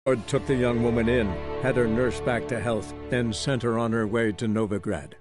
Lord took the young woman in, had her nursed back to health, then sent her on her way to Novigrad.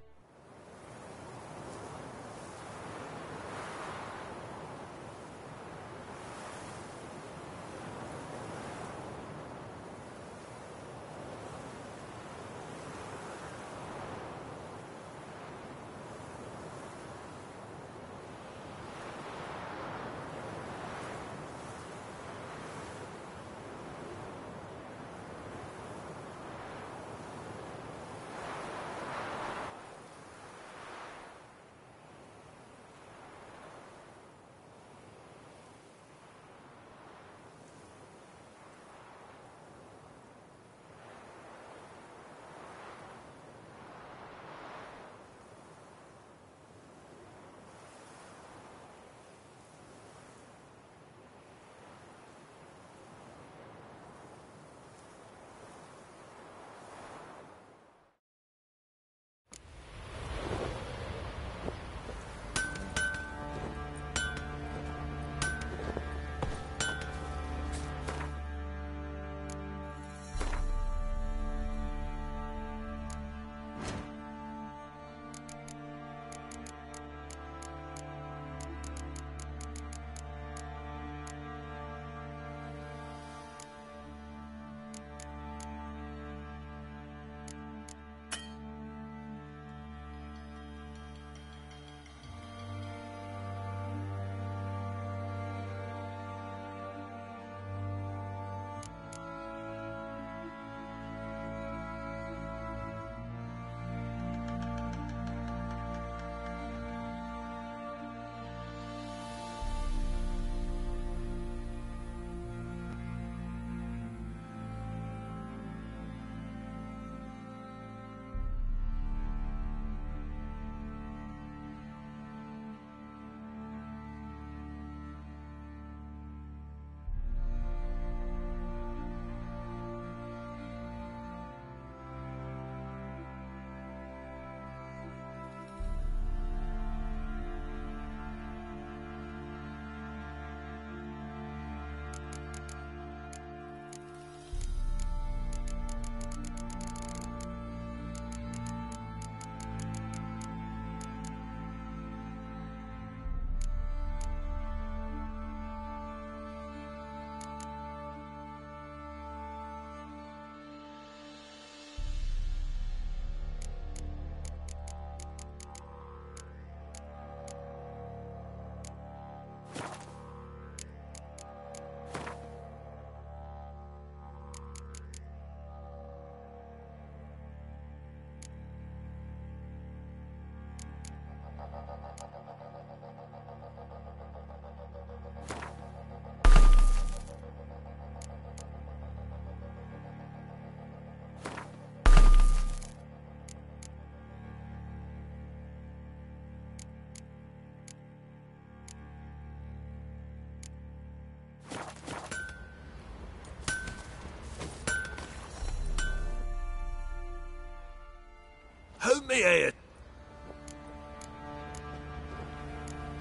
Hold me here.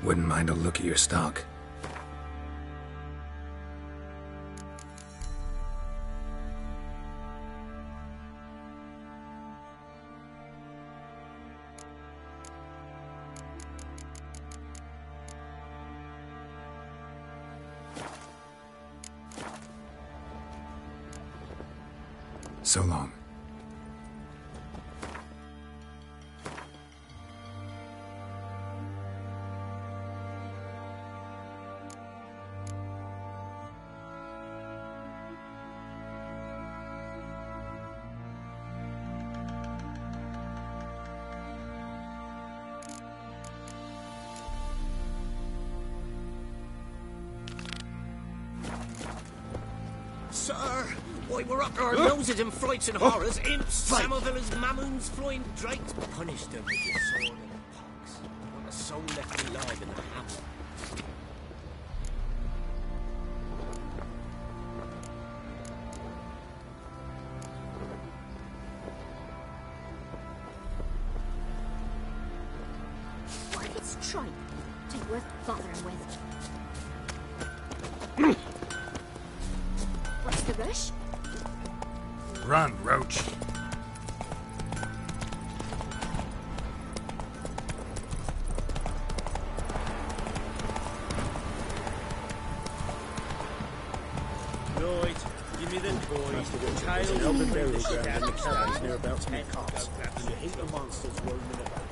Wouldn't mind a look at your stock. So long. Sir, why we're up to our noses in frights and horrors, imps, samovillers, mamoons, flying drakes. Punish them with your sword and pox. Not a soul left alive in the hammer. What if it's tripe? Ain't worth bothering with. What's the rush? Run, Roach. Right, give me the toys. The tails of the burial ground and the carriage nearabouts in the carts. And a heap of monsters roaming about.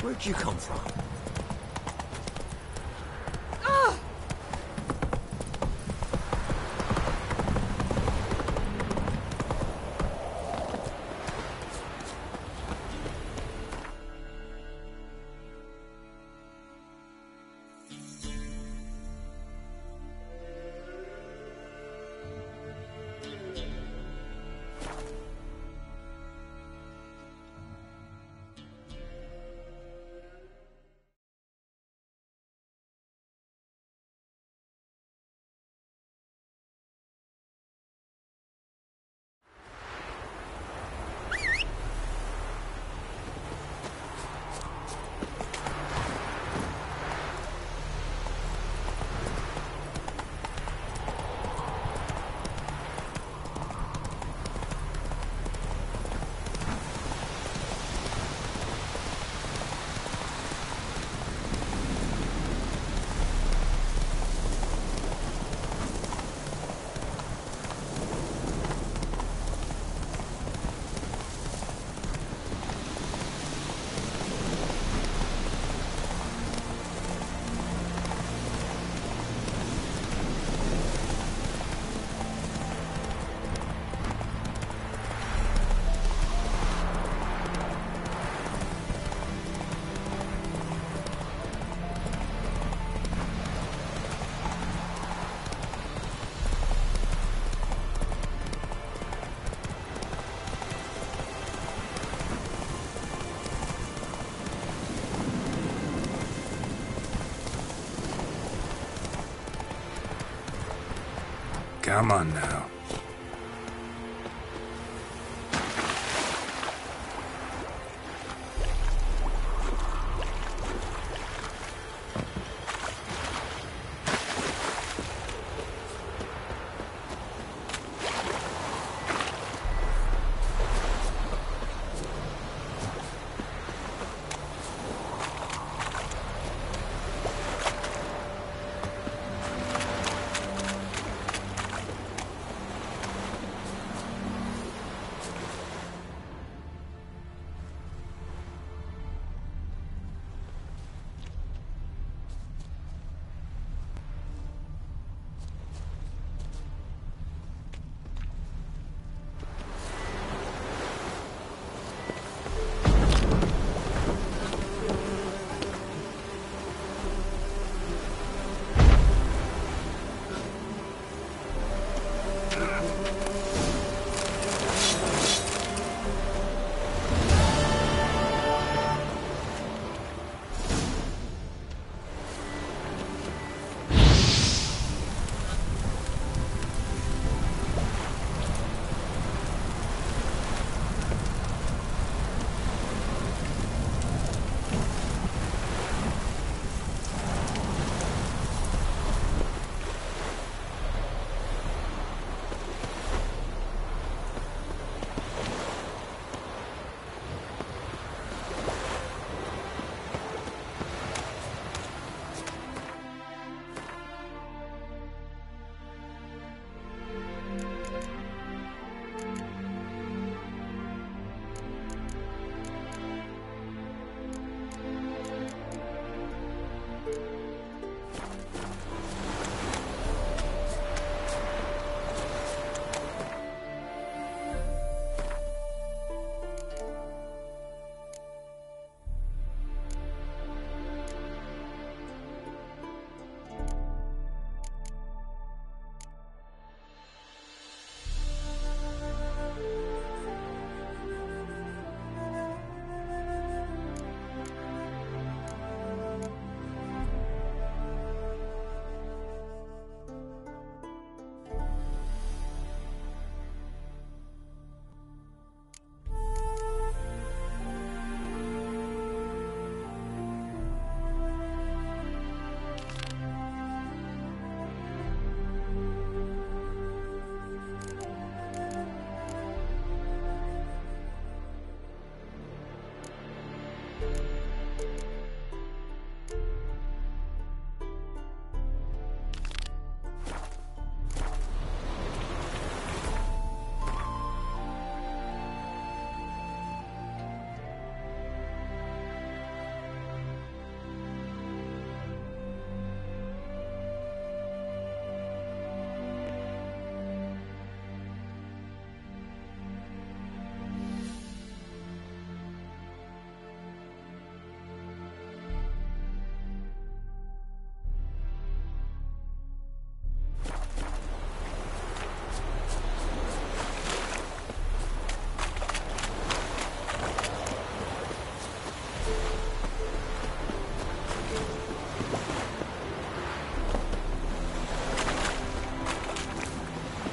Where'd you come from? Come on now.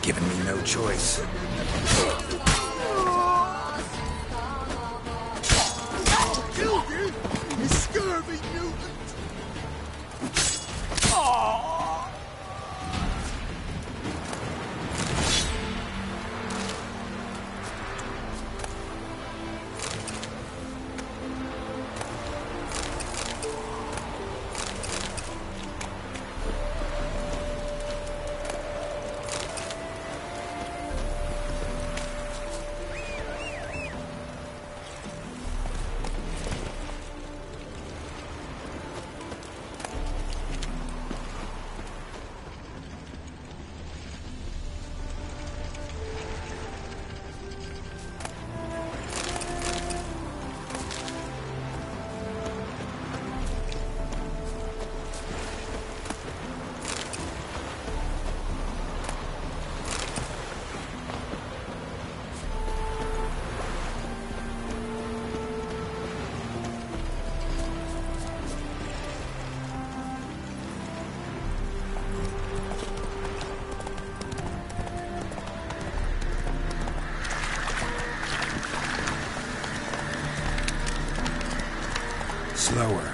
giving me no choice. Killed you, you scurvy mutant! Slower.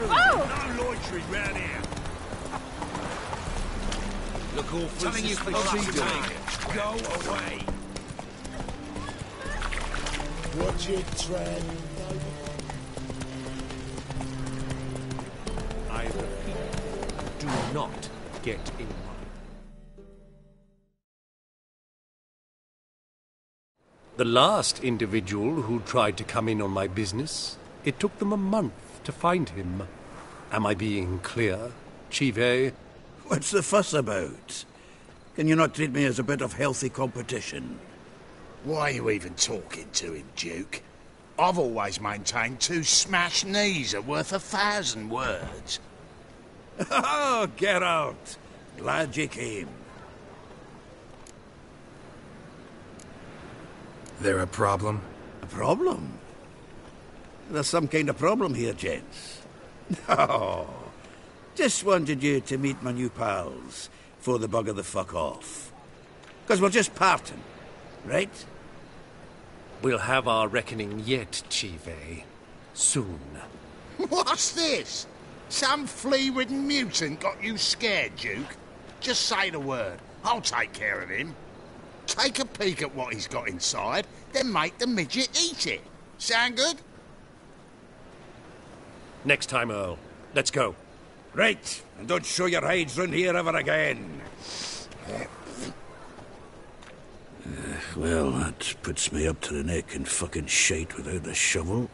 No loitering round here. Look awful. Telling you for go away. Watch it, Trent. I repeat, do not get in line. The last individual who tried to come in on my business, it took them a month to find him. Am I being clear, Chive? What's the fuss about? Can you not treat me as a bit of healthy competition? Why are you even talking to him, Duke? I've always maintained 2 smashed knees are worth 1,000 words. Oh, get out! Glad you came. There a problem? A problem? There's some kind of problem here, gents. No. Just wanted you to meet my new pals before they bugger the fuck off. 'Cause we're just parting, right? We'll have our reckoning yet, Chive. Soon. What's this? Some flea-ridden mutant got you scared, Duke? Just say the word. I'll take care of him. Take a peek at what he's got inside, then make the midget eat it. Sound good? Next time, Earl. Let's go. Right, and don't show your hides round here ever again. Well, that puts me up to the neck in fucking shite without the shovel.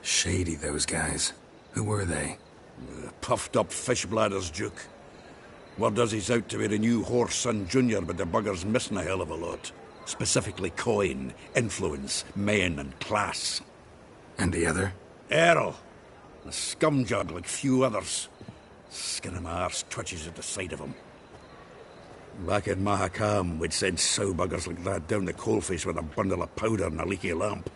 Shady, those guys. Who were they? Puffed up fish bladders, Duke. Word does he's out to be the new Horse Son Jr., but the bugger's missing a hell of a lot. Specifically coin, influence, men, and class. And the other? Errol. A scumjug like few others. Skin of my arse twitches at the sight of him. Back in Mahakam, we'd send sow buggers like that down the coalface with a bundle of powder and a leaky lamp.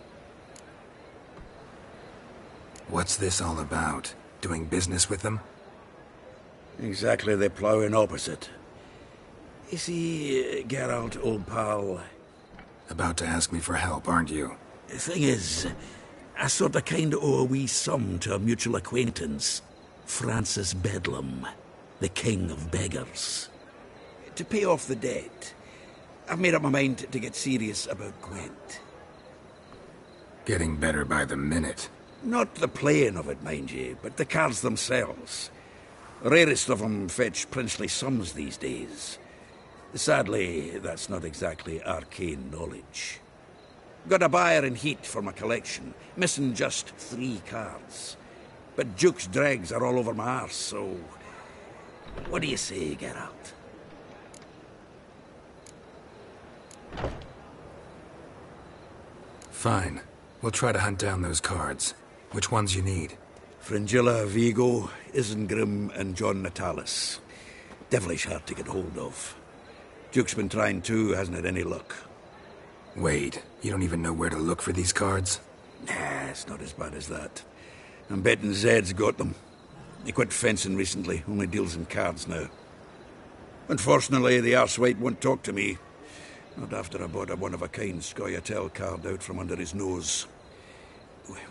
What's this all about? Doing business with them? Exactly the ploughing opposite. You see, Geralt, old pal... About to ask me for help, aren't you? The thing is, I sort of kinda owe a wee sum to a mutual acquaintance. Francis Bedlam, the king of beggars. To pay off the debt, I've made up my mind to get serious about Gwent. Getting better by the minute. Not the playing of it, mind you, but the cards themselves. Rarest of them fetch princely sums these days. Sadly, that's not exactly arcane knowledge. Got a buyer in heat for my collection, missing just 3 cards. But Duke's dregs are all over my arse, so... What do you say, Geralt? Fine. We'll try to hunt down those cards. Which ones you need? Fringilla, Vigo, Isengrim, and John Natalis. Devilish hard to get hold of. Duke's been trying too, hasn't had any luck. Wait, you don't even know where to look for these cards? Nah, it's not as bad as that. I'm betting Zed's got them. He quit fencing recently, only deals in cards now. Unfortunately, the arsewite won't talk to me. Not after I bought a one-of-a-kind Scoia'tael card out from under his nose.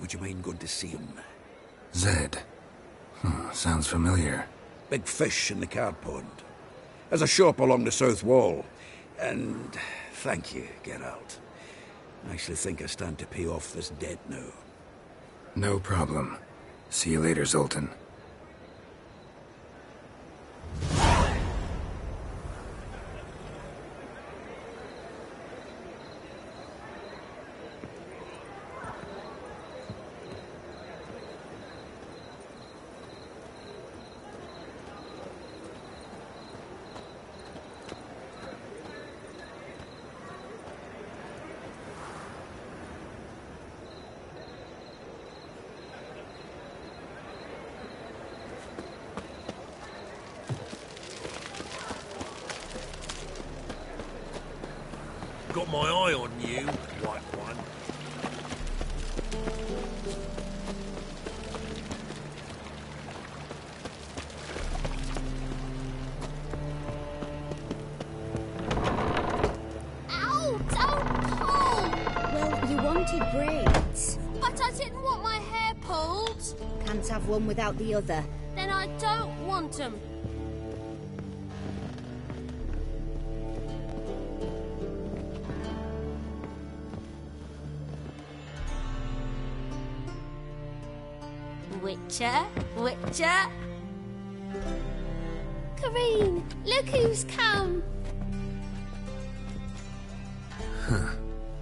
Would you mind going to see him? Zed. Sounds familiar. Big fish in the card pond. Has a shop along the south wall. And thank you, Geralt. I actually think I stand to pay off this debt now. No problem. See you later, Zoltan. Got my eye on you, white one. Ow! Don't pull! Well, you wanted braids. But I didn't want my hair pulled. Can't have one without the other. Then I don't want them. Witcher. Kareen, look who's come.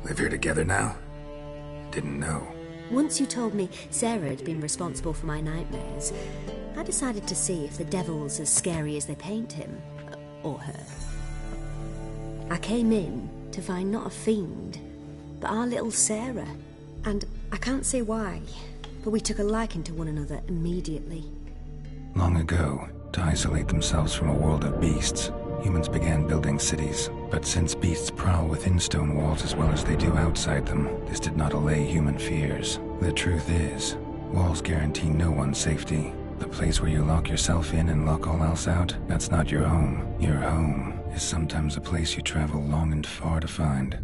Live here together now? Didn't know. Once you told me Sarah had been responsible for my nightmares, I decided to see if the devil's as scary as they paint him. Or her. I came in to find not a fiend, but our little Sarah. And I can't say why, but we took a liking to one another immediately. Long ago, to isolate themselves from a world of beasts, humans began building cities. But since beasts prowl within stone walls as well as they do outside them, this did not allay human fears. The truth is, walls guarantee no one's safety. The place where you lock yourself in and lock all else out, that's not your home. Your home is sometimes a place you travel long and far to find.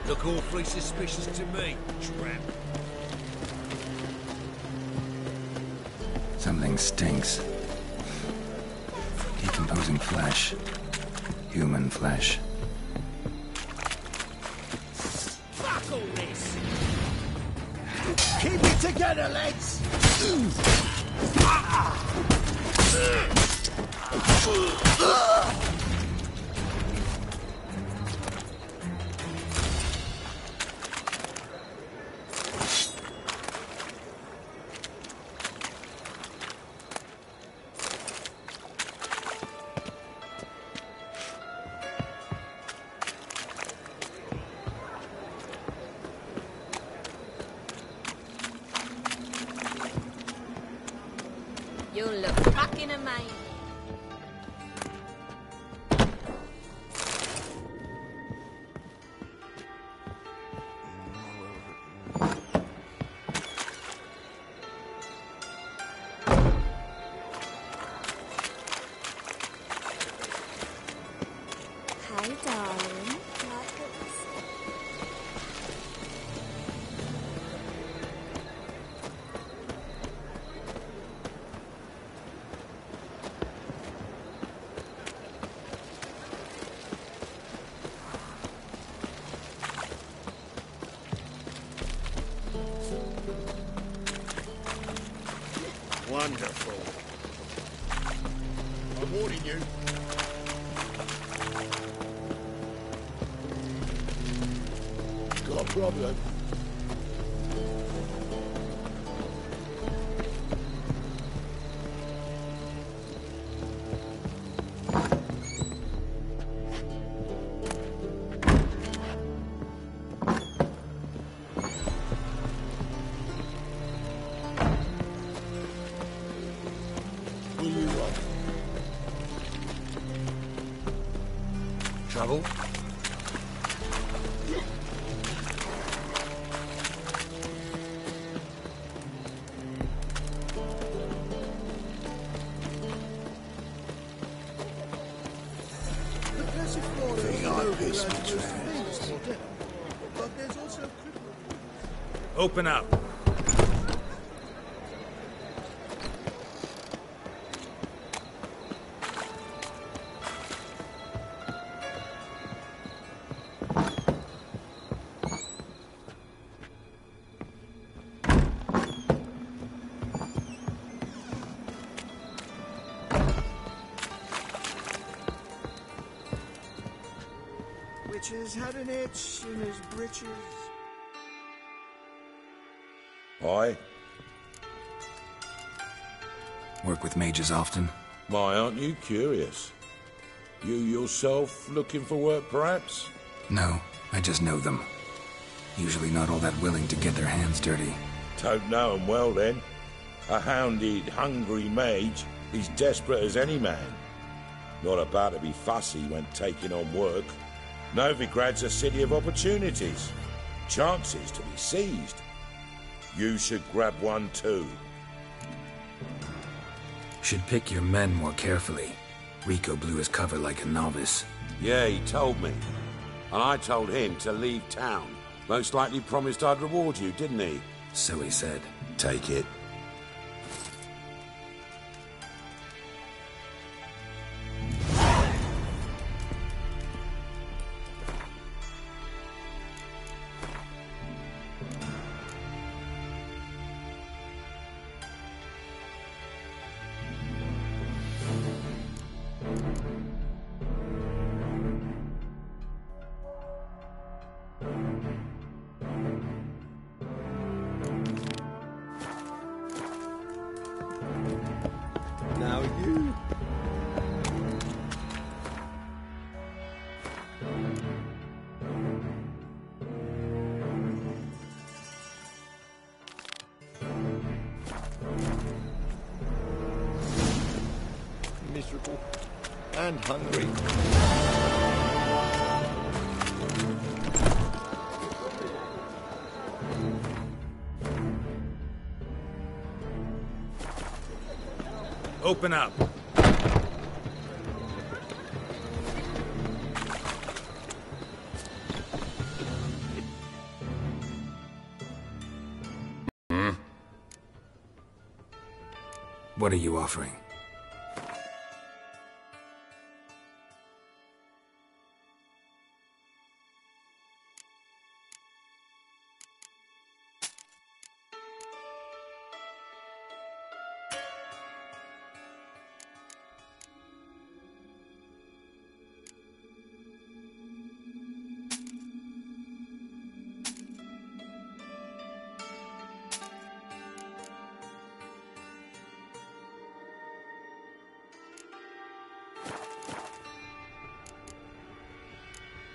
Look awfully suspicious to me, tramp. Something stinks. Decomposing flesh. Human flesh. Fuck all this! Keep it together, lads! You'll look fucking amazing. Hi, darling. Wonderful. I'm warning you. Got a problem. Will you run? Trouble? Open up. Which has had an itch in his britches. Aye. Work with mages often? My, aren't you curious? You yourself looking for work, perhaps? No, I just know them. Usually not all that willing to get their hands dirty. Don't know 'em well, then. A hounded, hungry mage is desperate as any man. Not about to be fussy when taking on work. Novigrad's a city of opportunities. Chances to be seized. You should grab one too. Should pick your men more carefully. Rico blew his cover like a novice. Yeah, he told me. And I told him to leave town. Most likely promised I'd reward you, didn't he? So he said. Take it. Now you. Miserable and hungry. Open up. What are you offering?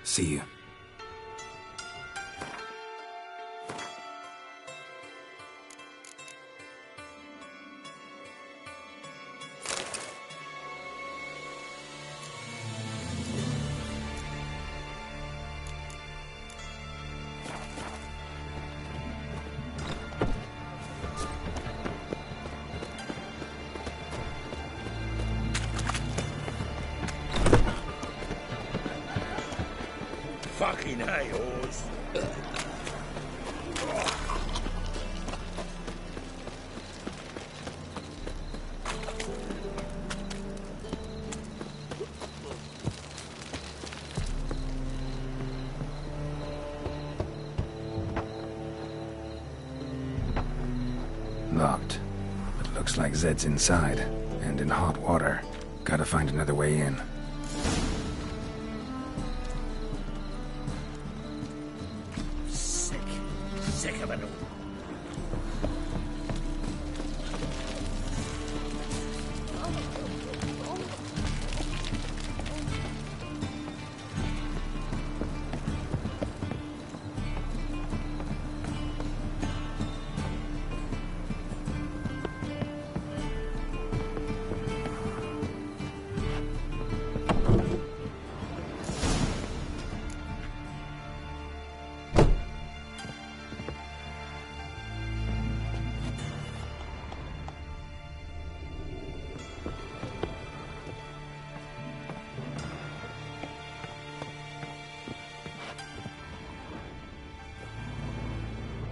See you. Fucking hay, horse. Locked. But looks like Zed's inside, and in hot water. Gotta find another way in. Sick of it all.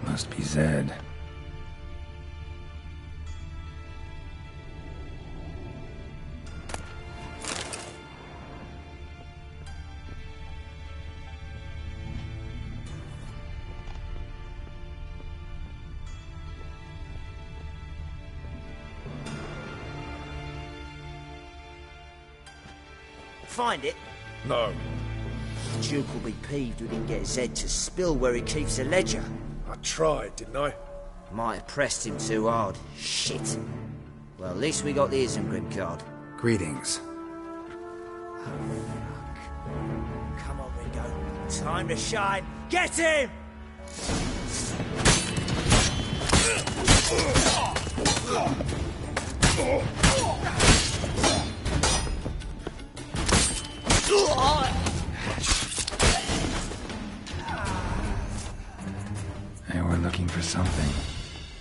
Must be Zed. Find it? No. Duke will be peeved we didn't get Zed to spill where he keeps the ledger. I tried, didn't I? Might have pressed him too hard. Shit. Well, at least we got the Isengrim card. Greetings. Oh, fuck. Come on, Ringo. Time to shine. Get him! They were looking for something.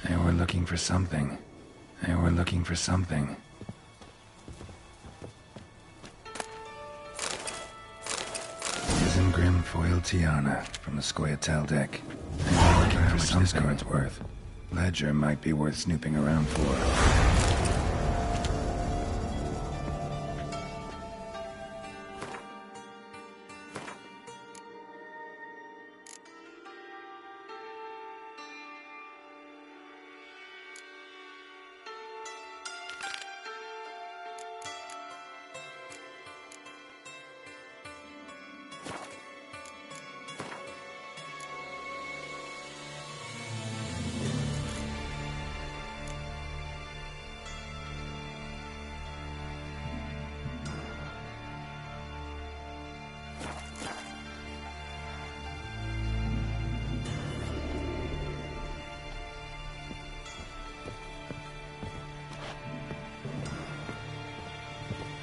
They were looking for something. They were looking for something. Isengrim foil Tiana from the Scoia'tael deck. They were looking for something. This card's worth. Ledger might be worth snooping around for.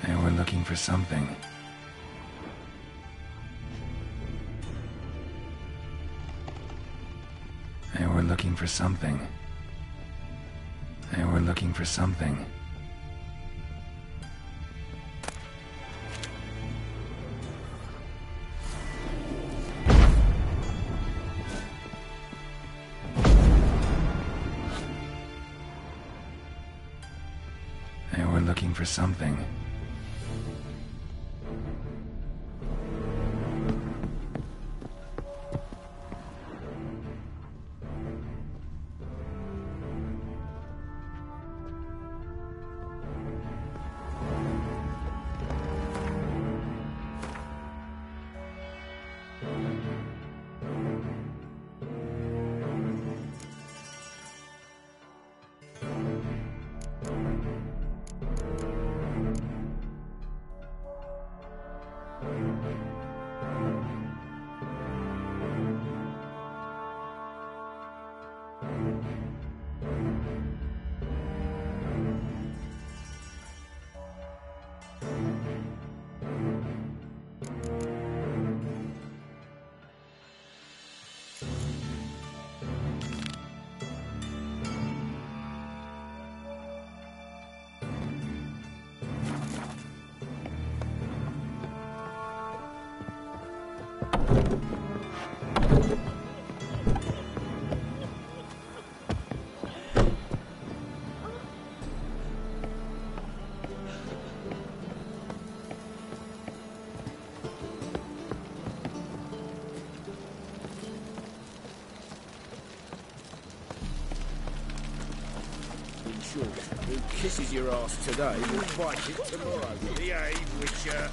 They were looking for something. They were looking for something. They were looking for something. were looking for something. Sure, who kisses your ass today will bite it tomorrow. Behave, Witcher.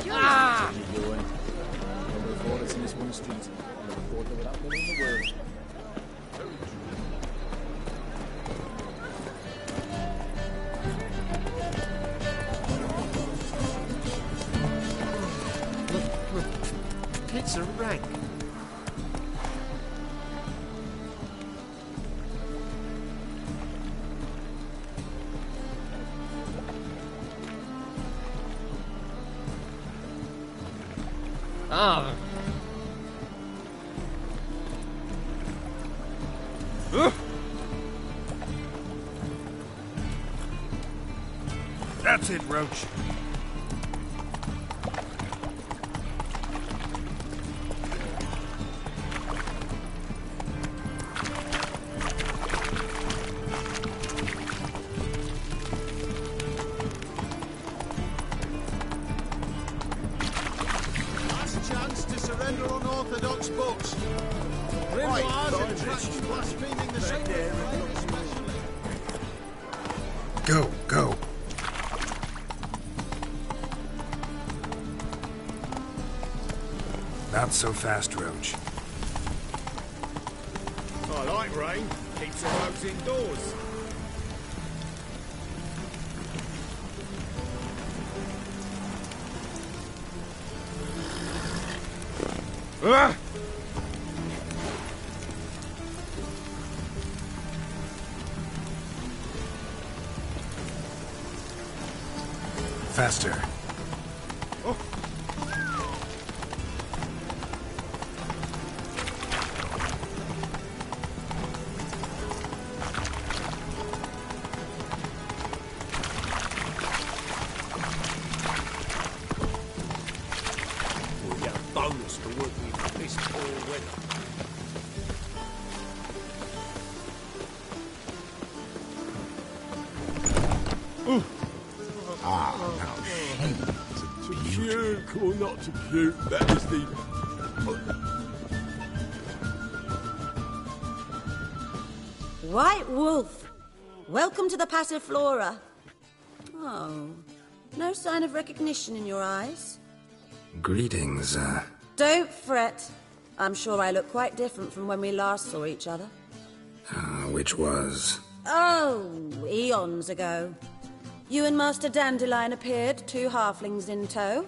Ah! In this one street, and never thought there were that many in the world. Look, it's a rank. Ah. That's it, Roach. Last chance to surrender unorthodox books. Grimoires and tracts blaspheming the sacred fire especially. Go, go. Not so fast, Roach. I like rain. Keeps the roads indoors. Ah! Faster. Oh. We'll get a bonus for working in this poor weather. To puke or not to puke, that is the... White Wolf, welcome to the Passiflora. Oh, no sign of recognition in your eyes? Greetings, Don't fret. I'm sure I look quite different from when we last saw each other. which was... Oh, eons ago. You and Master Dandelion appeared, 2 halflings in tow.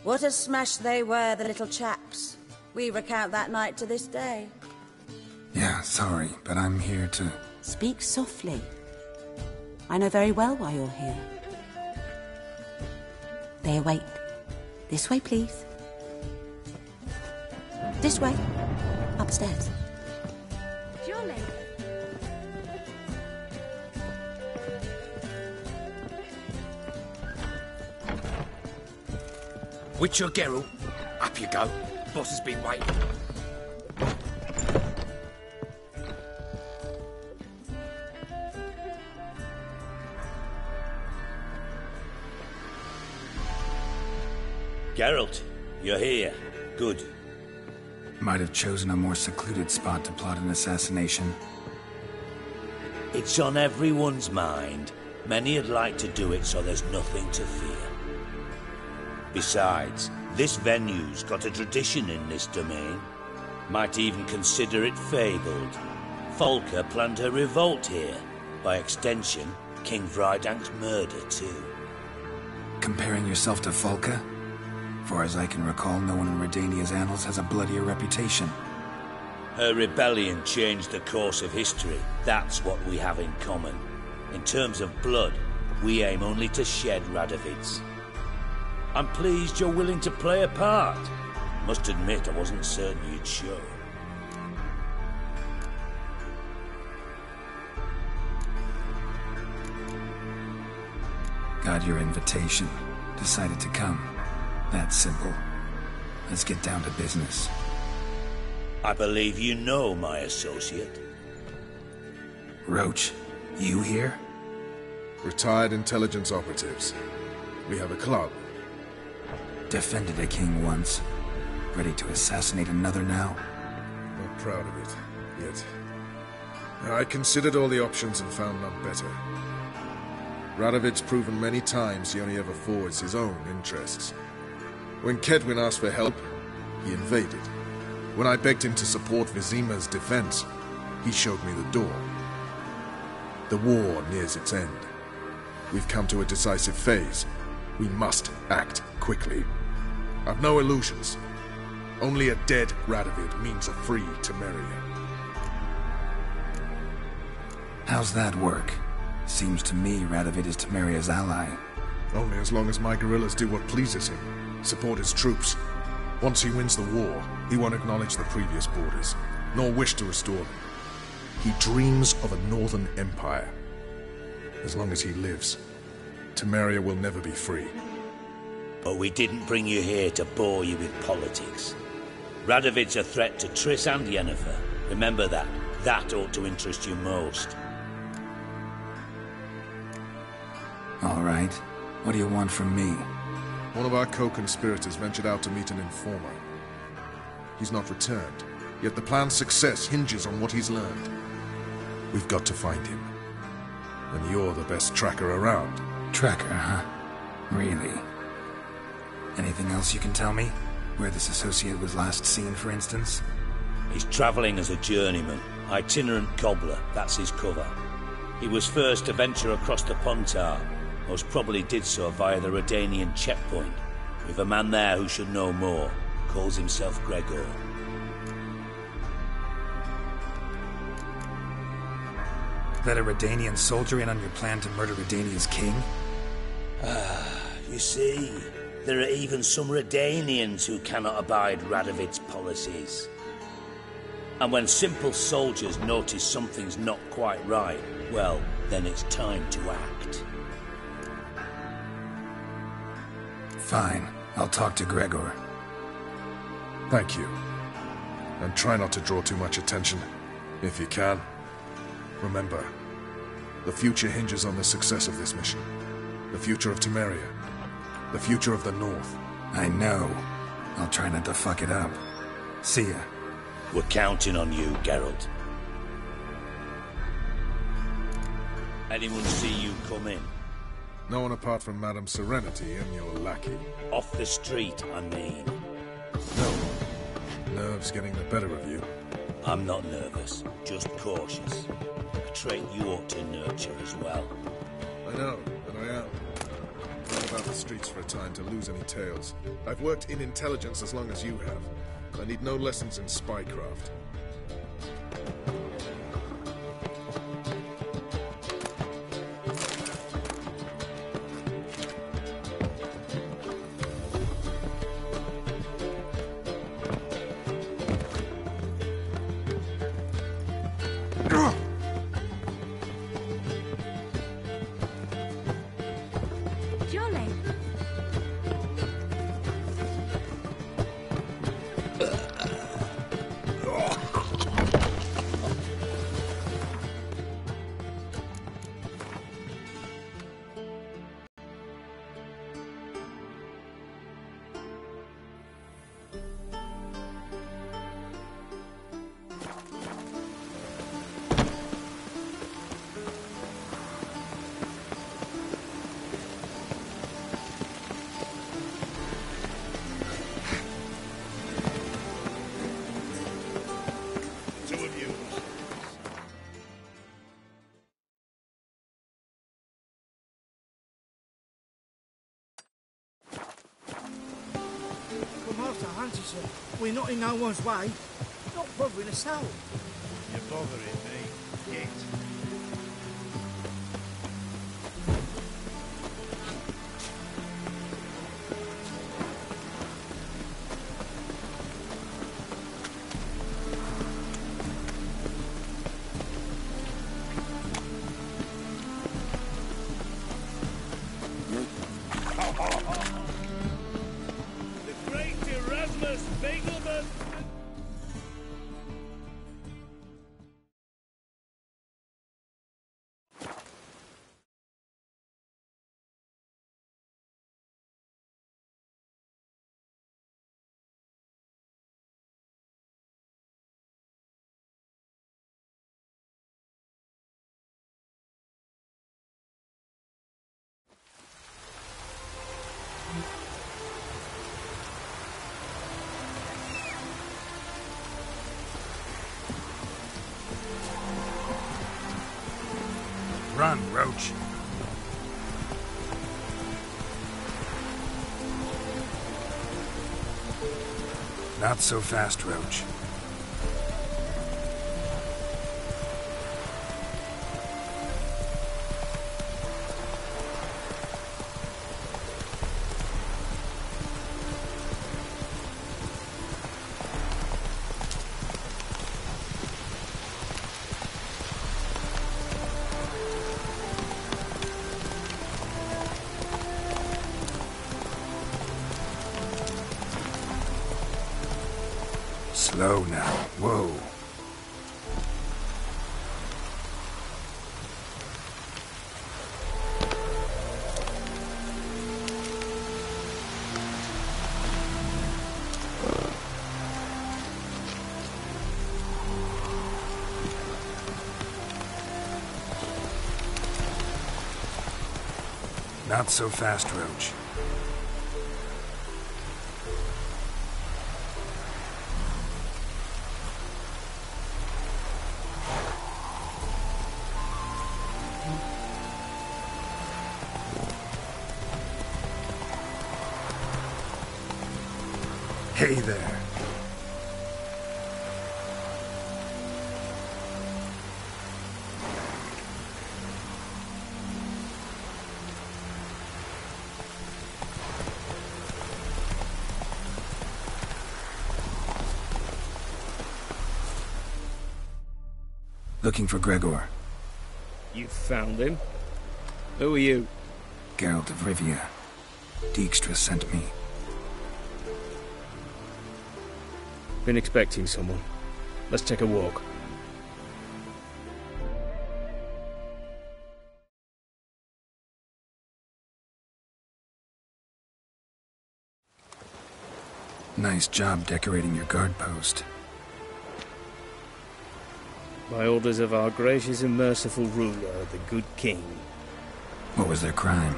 What a smash they were, the little chaps. We recount that night to this day. Yeah, sorry, but I'm here to... Speak softly. I know very well why you're here. They await. This way, please. This way. Upstairs. Slowly. Witcher Geralt, up you go. Boss has been waiting. Geralt, you're here. Good. Might have chosen a more secluded spot to plot an assassination. It's on everyone's mind. Many would like to do it so there's nothing to fear. Besides, this venue's got a tradition in this domain. Might even consider it fabled. Folka planned her revolt here. By extension, King Vrydank's murder too. Comparing yourself to Folka? Far as I can recall, no one in Redania's annals has a bloodier reputation. Her rebellion changed the course of history. That's what we have in common. In terms of blood, we aim only to shed Radovid's. I'm pleased you're willing to play a part. Must admit, I wasn't certain you'd show. Got your invitation. Decided to come. That's simple. Let's get down to business. I believe you know my associate. Roach, you here? Retired intelligence operatives. We have a club. Defended a king once. Ready to assassinate another now? Not proud of it, yet. I considered all the options and found none better. Radovid's proven many times he only ever forwards his own interests. When Kedwin asked for help, he invaded. When I begged him to support Vizima's defense, he showed me the door. The war nears its end. We've come to a decisive phase. We must act quickly. I've no illusions. Only a dead Radovid means a free Temeria. How's that work? Seems to me Radovid is Temeria's ally. Only as long as my guerrillas do what pleases him. Support his troops. Once he wins the war, he won't acknowledge the previous borders, nor wish to restore them. He dreams of a northern empire. As long as he lives, Temeria will never be free. But we didn't bring you here to bore you with politics. Radovid's a threat to Triss and Yennefer. Remember that. That ought to interest you most. All right. What do you want from me? One of our co-conspirators ventured out to meet an informer. He's not returned, yet the plan's success hinges on what he's learned. We've got to find him. And you're the best tracker around. Tracker, huh? Really? Anything else you can tell me? Where this associate was last seen, for instance? He's travelling as a journeyman. Itinerant cobbler, that's his cover. He was first to venture across the Pontar. Most probably did so via the Redanian checkpoint. With a man there who should know more. Calls himself Gregor. Let a Redanian soldier in on your plan to murder Redania's king? You see, there are even some Redanians who cannot abide Radovid's policies. And when simple soldiers notice something's not quite right, well, then it's time to act. Fine. I'll talk to Gregor. Thank you. And try not to draw too much attention, if you can. Remember, the future hinges on the success of this mission. The future of Temeria. The future of the North. I know. I'll try not to fuck it up. See ya. We're counting on you, Geralt. Anyone see you come in? No one apart from Madame Serenity and your lackey. Off the street, I mean. No. Nerves getting the better of you. I'm not nervous, just cautious. A trait you ought to nurture as well. I know, and I am. Run about the streets for a time to lose any tales. I've worked in intelligence as long as you have. I need no lessons in spycraft. Jolly. Come out to answer, sir. We're not in no one's way. Not bothering us out. You're bothering me. Git. The great Erasmus Begelman! Run, Roach. Not so fast, Roach. Slow now. Whoa. Not so fast, Roach. Hey there. Looking for Gregor. You found him? Who are you? Geralt of Rivia. Dijkstra sent me. Been expecting someone. Let's take a walk. Nice job decorating your guard post. By orders of our gracious and merciful ruler, the good king. What was their crime?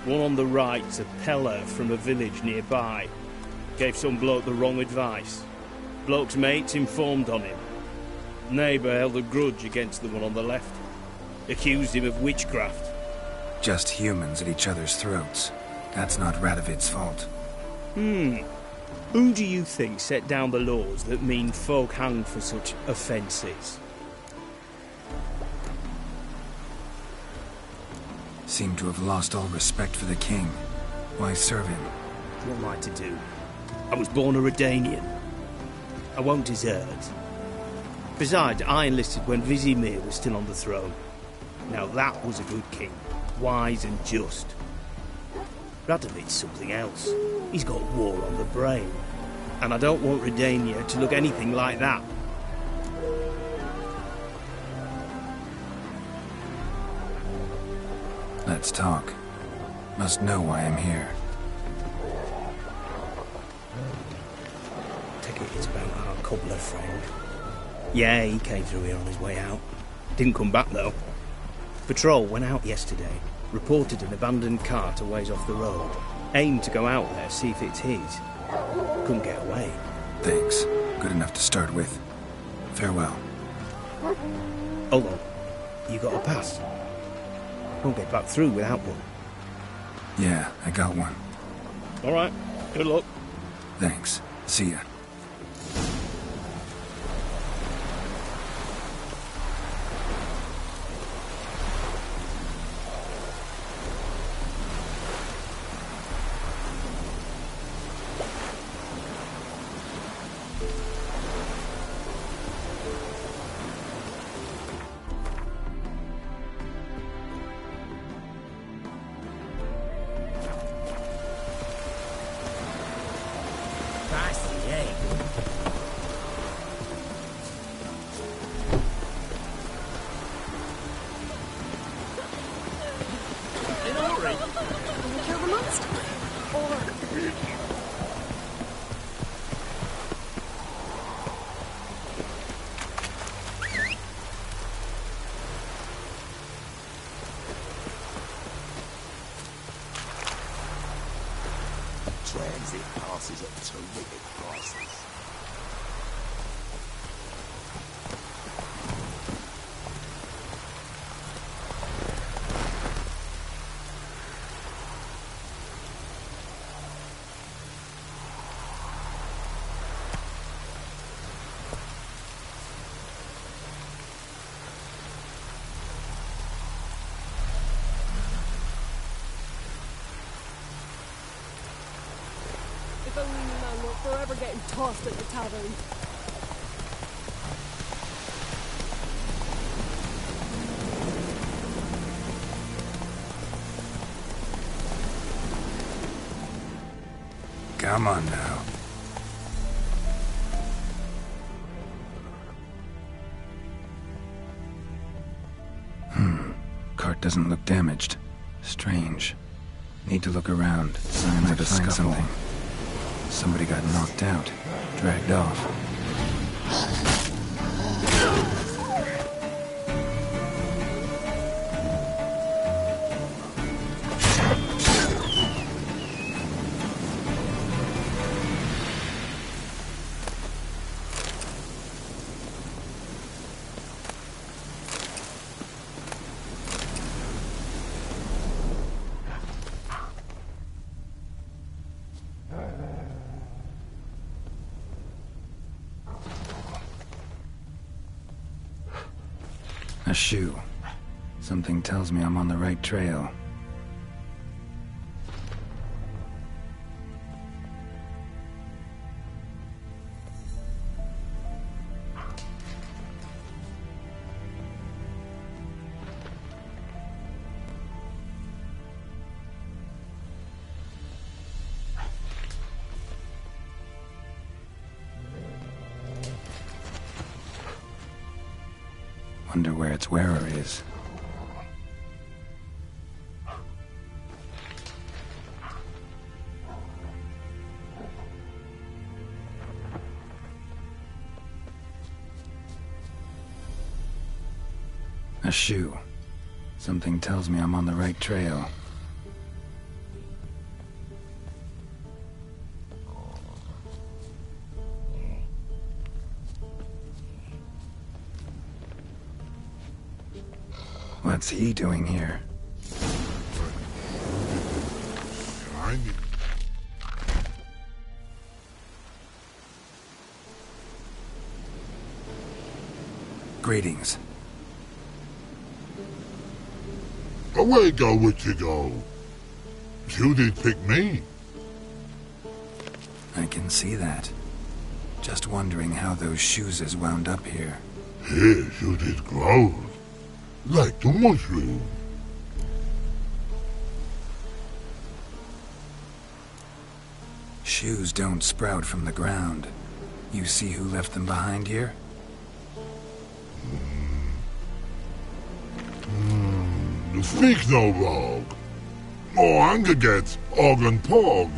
One on the right's a peller from a village nearby. Gave some bloke the wrong advice. Bloke's mates informed on him. Neighbour held a grudge against the one on the left. Accused him of witchcraft. Just humans at each other's throats. That's not Radovid's fault. Who do you think set down the laws that mean folk hanged for such offences? Seem to have lost all respect for the king. Why serve him? What am I to do? I was born a Redanian. I won't desert. Besides, I enlisted when Vizimir was still on the throne. Now that was a good king, wise and just. Radovid's something else. He's got war on the brain. And I don't want Redania to look anything like that. Let's talk. Must know why I'm here. Take it it's about our cobbler friend. Yeah, he came through here on his way out. Didn't come back, though. Patrol went out yesterday, reported an abandoned cart a ways off the road. Aimed to go out there, see if it's his. Couldn't get away. Thanks. Good enough to start with. Farewell. Hold on. You got a pass? Won't get back through without one. Yeah, I got one. All right. Good luck. Thanks. See ya. Transit passes at terrific prices. If only you know we're forever getting tossed at the tavern. Come on now. Cart doesn't look damaged. Strange. Need to look around. Signs of a scuffle. Somebody got knocked out, dragged off. A shoe. Something tells me I'm on the right trail. Wonder where its wearer is. A shoe. Something tells me I'm on the right trail. What's he doing here? Greetings. Away go with you go. You did pick me. I can see that. Just wondering how those shoes wound up here. Here should it grow, like the mushroom. Shoes don't sprout from the ground. You see who left them behind here? Speak no wrong. Or anger gets Og and Pog.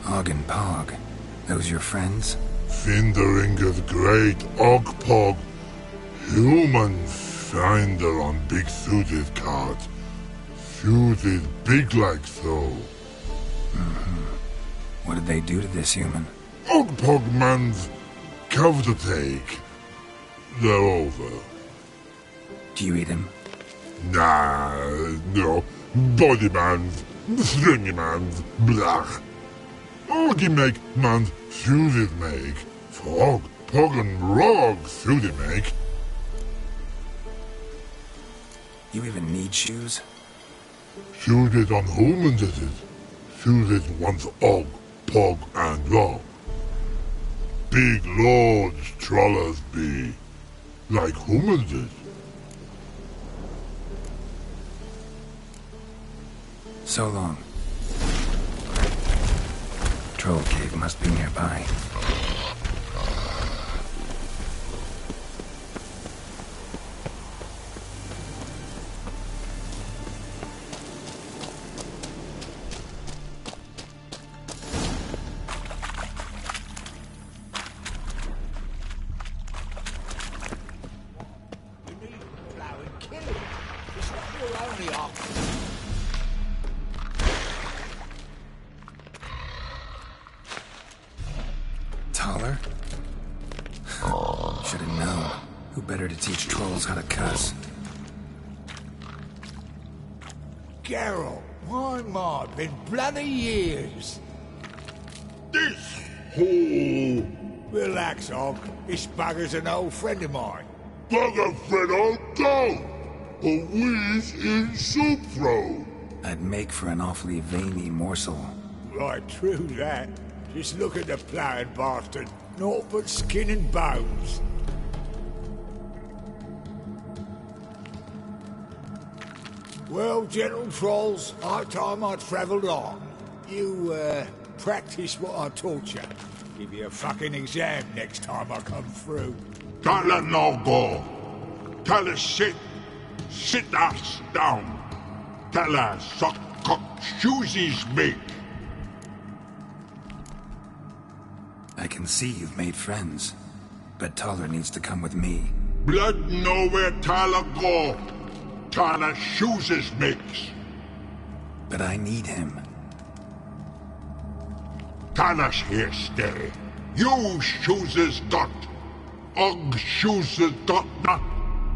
Og and Pog. Those your friends? Finderinger's great Og Pog. Humans finder on big suited cart. Suited big like so. What did they do to this human? Og Pog man's cover to take. They're over. Do you eat him? Nah, no. Body man's, stringy man's, blach. Oggy make man's suited make. Frog, Pog and Rog suited make. You even need shoes? Suited on humans is it. Suited once Og, Pog and Rog. Big lords trollers be. Like humans is. So long. Troll cave must be nearby. Taller? Should have known. Who better to teach trolls how to cuss? Geralt, my man, been bloody years. This hole. Relax, Og. This bugger's an old friend of mine. Bugger friend I'll go. A wheeze in soup throw. I'd make for an awfully veiny morsel. Right, true that. Just look at the ploughing bastard. Naught but skin and bones. Well, gentle trolls, high time I travelled on. You, practice what I taught you. Give you a fucking exam next time I come through. Can't let no go. Tell her sit. Sit ass down. Tell her suck cock shoesies make. I can see you've made friends, but Taller needs to come with me. Blood nowhere Tyler go. Tyler shoes makes. But I need him. Tyler's here stay. You shoes got. Og shoes got not.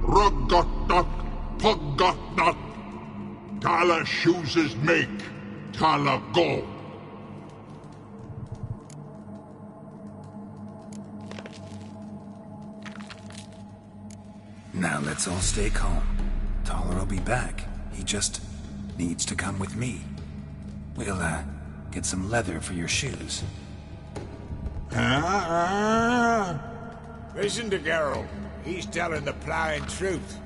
Rug got not. Pug got not. Tyler shoes make. Tyler go. Now let's all stay calm. Taller will be back. He just needs to come with me. We'll, get some leather for your shoes. Listen to Geralt. He's telling the ploughing truth.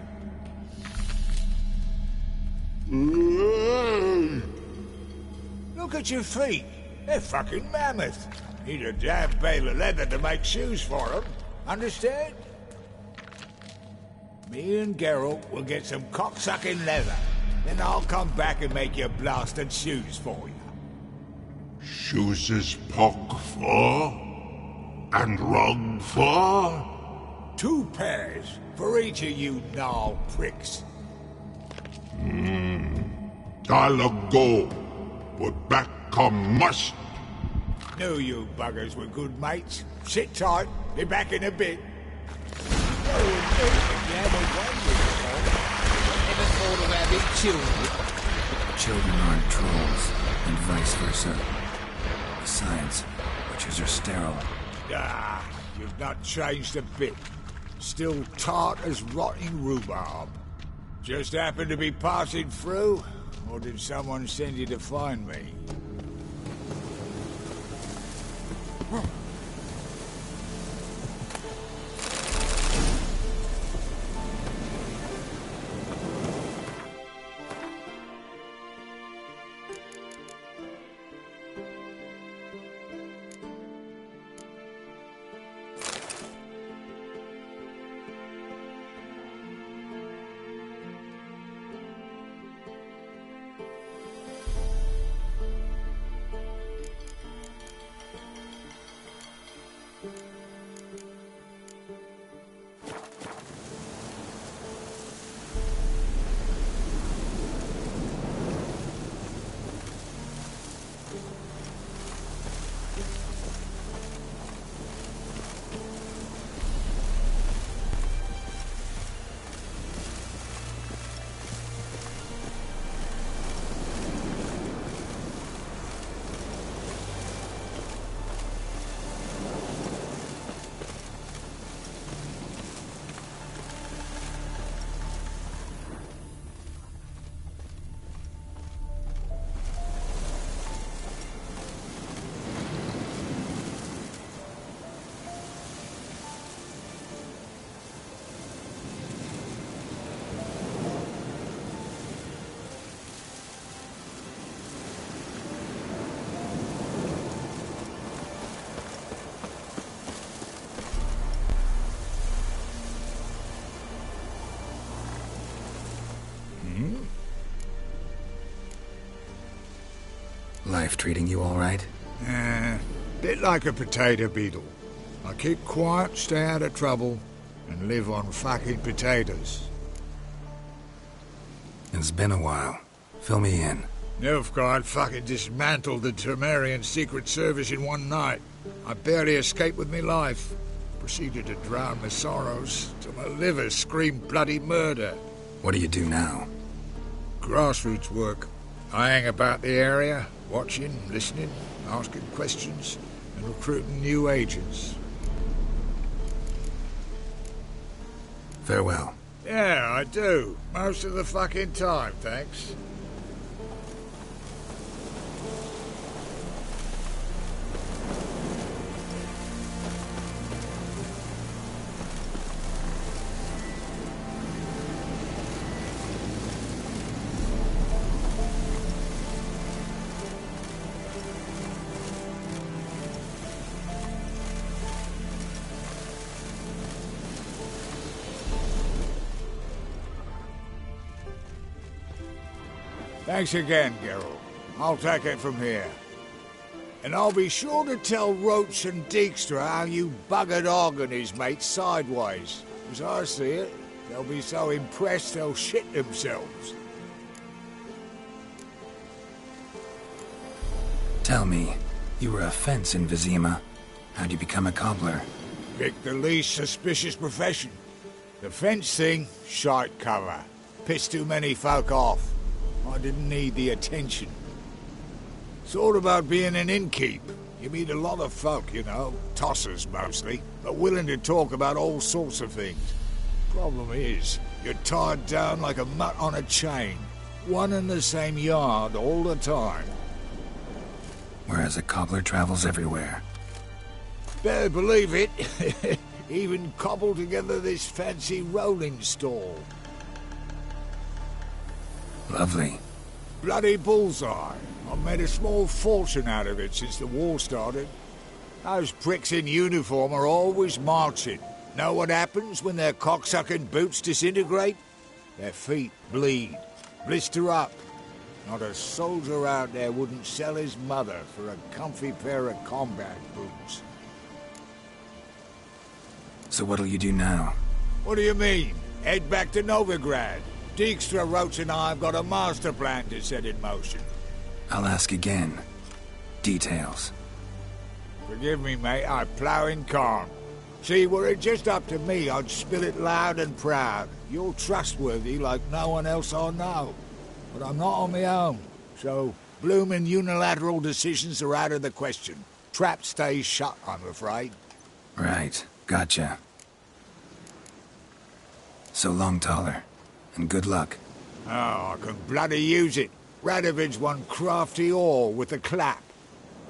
Look at your feet. They're fucking mammoth. Need a damn bale of leather to make shoes for them. Understand? Me and Geralt will get some cocksucking leather. Then I'll come back and make you blasted shoes for you. Shoes is Pog for? And Rug for? 2 pairs for each of you gnarl pricks. Tyler go. But back come must. Knew you buggers were good mates. Sit tight. Be back in a bit. Children aren't trolls, and vice versa. Besides, witches are sterile. Ah, you've not changed a bit. Still tart as rotting rhubarb. Just happened to be passing through, or did someone send you to find me? wife treating you all right? Bit like a potato beetle. I keep quiet, stay out of trouble, and live on fucking potatoes. It's been a while. Fill me in. Nilfgaard fucking dismantled the Temerian Secret Service in one night. I barely escaped with me life. Proceeded to drown my sorrows till my liver screamed bloody murder. What do you do now? Grassroots work. I hang about the area, watching, listening, asking questions, and recruiting new agents. Farewell. Yeah, I do. Most of the fucking time, thanks. Thanks again, Geralt. I'll take it from here. And I'll be sure to tell Roach and Dijkstra how you buggered Og and his mates sideways. As I see it, they'll be so impressed they'll shit themselves. Tell me, you were a fence in Vizima. How'd you become a cobbler? Pick the least suspicious profession. The fence thing, shite cover. Pissed too many folk off. I didn't need the attention. It's all about being an innkeep. You meet a lot of folk, you know, tossers mostly, but willing to talk about all sorts of things. Problem is, you're tied down like a mutt on a chain. One and the same yard all the time. Whereas a cobbler travels everywhere. Better believe it. Even cobbled together this fancy rolling stall. Lovely. Bloody bullseye. I've made a small fortune out of it since the war started. Those pricks in uniform are always marching. Know what happens when their cocksucking boots disintegrate? Their feet bleed, blister up. Not a soldier out there wouldn't sell his mother for a comfy pair of combat boots. So what'll you do now? What do you mean? Head back to Novigrad. Dijkstra, Roach and I have got a master plan to set in motion. I'll ask again. Details. Forgive me, mate, I plough in calm. See, were it just up to me, I'd spill it loud and proud. You're trustworthy like no one else I know. But I'm not on my own, so bloomin' unilateral decisions are out of the question. Trap stays shut, I'm afraid. Right, gotcha. So long, Taller. And good luck. Oh, I can bloody use it. Radovid's one crafty ore with a clap.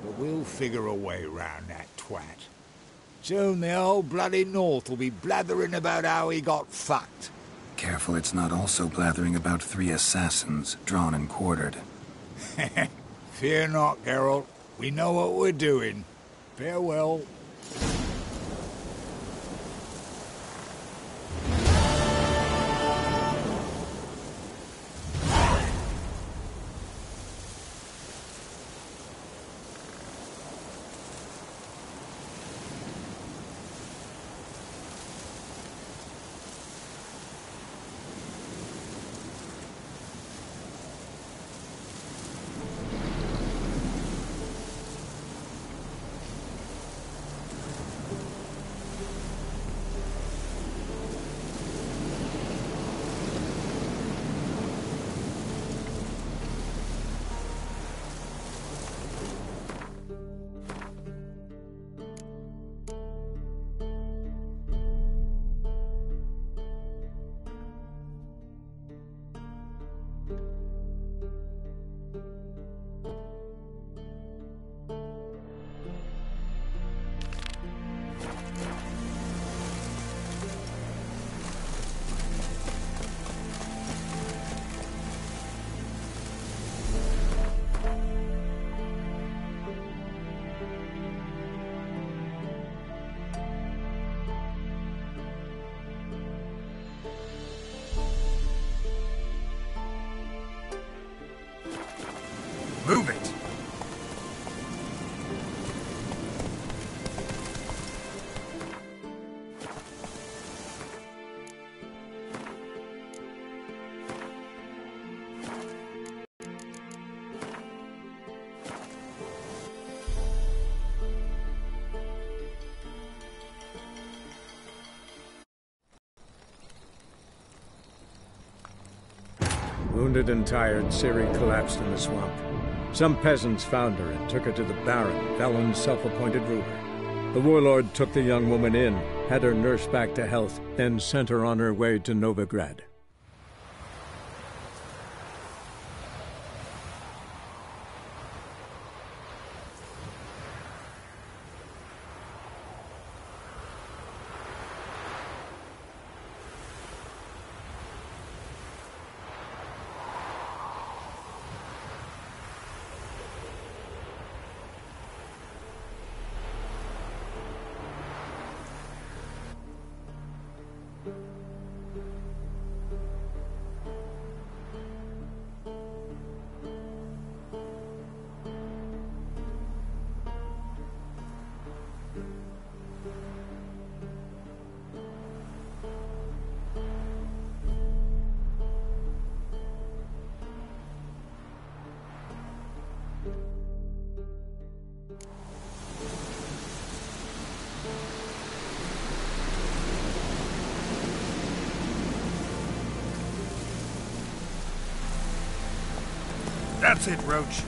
But we'll figure a way round that twat. Soon the whole bloody North will be blathering about how he got fucked. Careful it's not also blathering about 3 assassins, drawn and quartered. Fear not, Geralt. We know what we're doing. Farewell. Wounded and tired, Ciri collapsed in the swamp. Some peasants found her and took her to the Baron, Velen's self-appointed ruler. The warlord took the young woman in, had her nursed back to health, then sent her on her way to Novigrad. That's it, Roach.